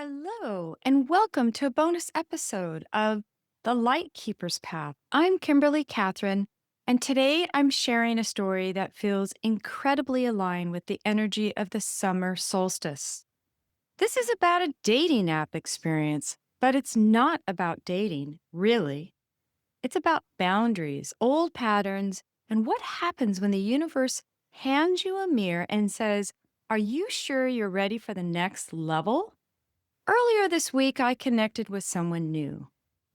Hello, and welcome to a bonus episode of The Lightkeeper's Path. I'm Kimberly Catherine, and today I'm sharing a story that feels incredibly aligned with the energy of the summer solstice. This is about a dating app experience, but it's not about dating, really. It's about boundaries, old patterns, and what happens when the universe hands you a mirror and says, "Are you sure you're ready for the next level?" Earlier this week, I connected with someone new.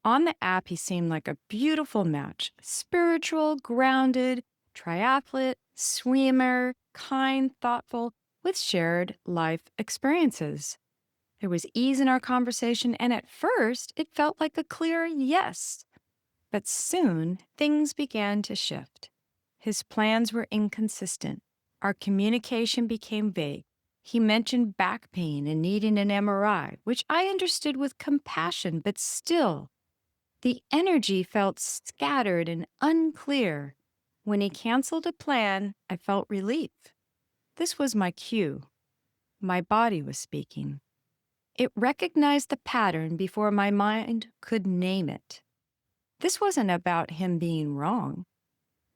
On the app, he seemed like a beautiful match: spiritual, grounded, triathlete, swimmer, kind, thoughtful, with shared life experiences. There was ease in our conversation, and at first, it felt like a clear yes. But soon, things began to shift. His plans were inconsistent. Our communication became vague. He mentioned back pain and needing an MRI, which I understood with compassion, but still, the energy felt scattered and unclear. When he canceled a plan, I felt relief. This was my cue. My body was speaking. It recognized the pattern before my mind could name it. This wasn't about him being wrong.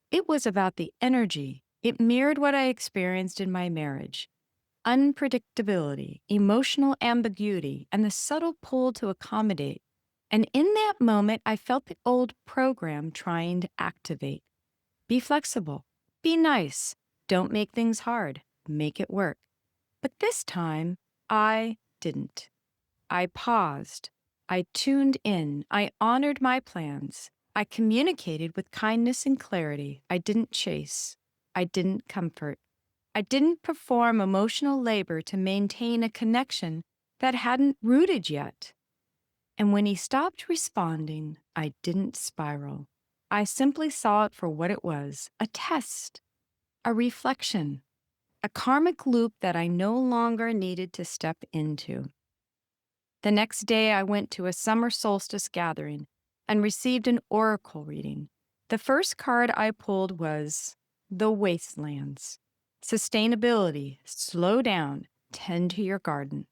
It was about the energy. It mirrored what I experienced in my marriage: unpredictability, emotional ambiguity, and the subtle pull to accommodate. And in that moment, I felt the old program trying to activate. Be flexible. Be nice. Don't make things hard. Make it work. But this time, I didn't. I paused. I tuned in. I honored my plans. I communicated with kindness and clarity. I didn't chase. I didn't comfort. I didn't perform emotional labor to maintain a connection that hadn't rooted yet. And when he stopped responding, I didn't spiral. I simply saw it for what it was: a test, a reflection, a karmic loop that I no longer needed to step into. The next day, I went to a summer solstice gathering and received an oracle reading. The first card I pulled was the wastelands. Sustainability, slow down, tend to your garden.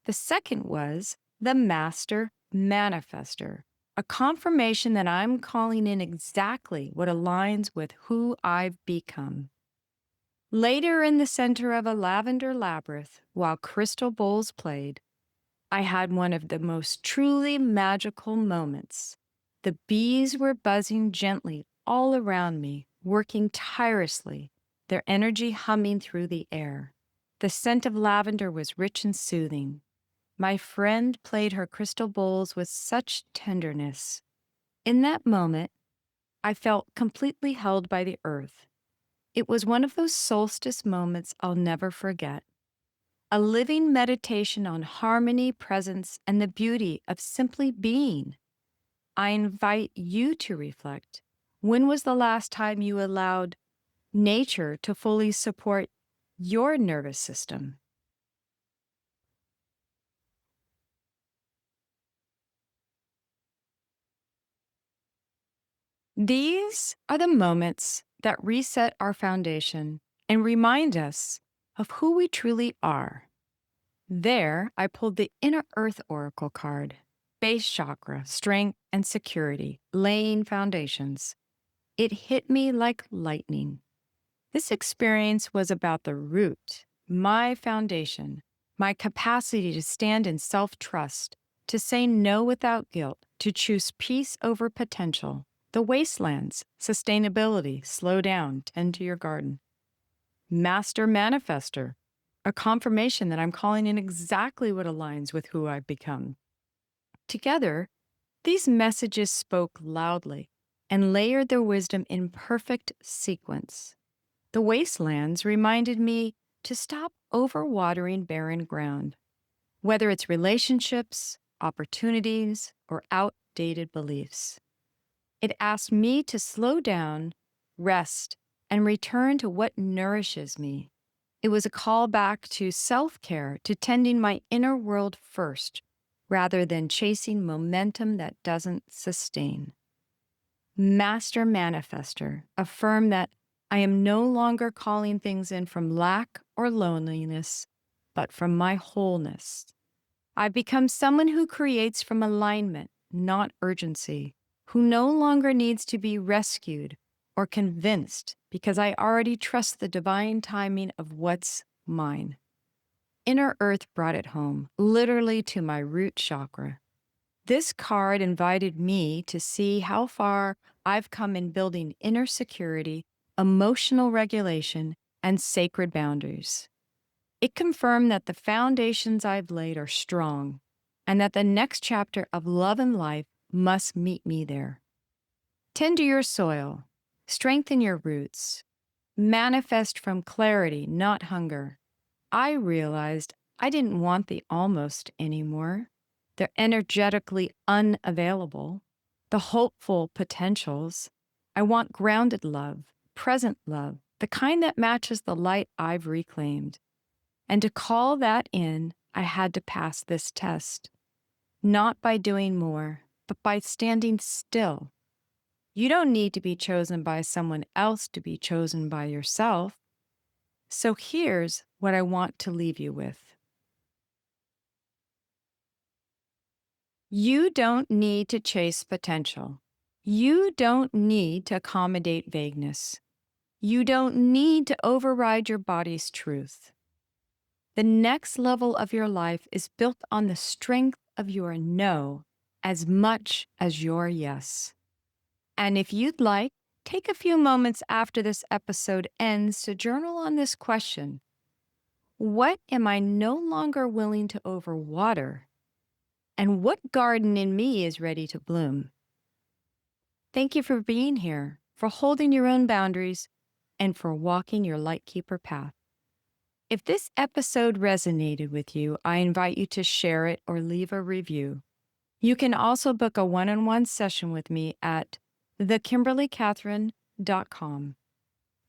The second was the master manifester, a confirmation that I'm calling in exactly what aligns with who I've become. Later, in the center of a lavender labyrinth, while crystal bowls played, I had one of the most truly magical moments. The bees were buzzing gently all around me, working tirelessly, their energy humming through the air. The scent of lavender was rich and soothing. My friend played her crystal bowls with such tenderness. In that moment, I felt completely held by the earth. It was one of those solstice moments I'll never forget. A living meditation on harmony, presence, and the beauty of simply being. I invite you to reflect. When was the last time you allowed nature to fully support your nervous system? These are the moments that reset our foundation and remind us of who we truly are. There, I pulled the Inner Earth Oracle card: base chakra, strength, and security, laying foundations. It hit me like lightning. This experience was about the root, my foundation, my capacity to stand in self-trust, to say no without guilt, to choose peace over potential. The wastelands, sustainability, slow down, tend to your garden. Master manifester, a confirmation that I'm calling in exactly what aligns with who I've become. Together, these messages spoke loudly and layered their wisdom in perfect sequence. The wastelands reminded me to stop overwatering barren ground, whether it's relationships, opportunities, or outdated beliefs. It asked me to slow down, rest, and return to what nourishes me. It was a call back to self-care, to tending my inner world first, rather than chasing momentum that doesn't sustain. Master manifester, affirm that I am no longer calling things in from lack or loneliness, but from my wholeness. I've become someone who creates from alignment, not urgency, who no longer needs to be rescued or convinced because I already trust the divine timing of what's mine. Inner Earth brought it home, literally to my root chakra. This card invited me to see how far I've come in building inner security, emotional regulation, and sacred boundaries. It confirmed that the foundations I've laid are strong and that the next chapter of love and life must meet me there. Tend to your soil, strengthen your roots, manifest from clarity, not hunger. I realized I didn't want the almost anymore. They're energetically unavailable. The hopeful potentials. I want grounded love, present love, the kind that matches the light I've reclaimed. And to call that in, I had to pass this test. Not by doing more, but by standing still. You don't need to be chosen by someone else to be chosen by yourself. So here's what I want to leave you with. You don't need to chase potential. You don't need to accommodate vagueness. You don't need to override your body's truth. The next level of your life is built on the strength of your no as much as your yes. And if you'd like, take a few moments after this episode ends to journal on this question. What am I no longer willing to overwater? And what garden in me is ready to bloom? Thank you for being here, for holding your own boundaries, and for walking your Lightkeeper path. If this episode resonated with you, I invite you to share it or leave a review. You can also book a one-on-one session with me at thekimberlycatherine.com.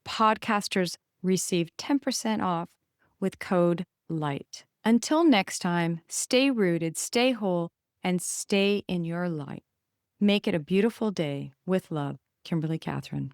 Podcasters receive 10% off with code LIGHT. Until next time, stay rooted, stay whole, and stay in your light. Make it a beautiful day. With love, Kimberly Catherine.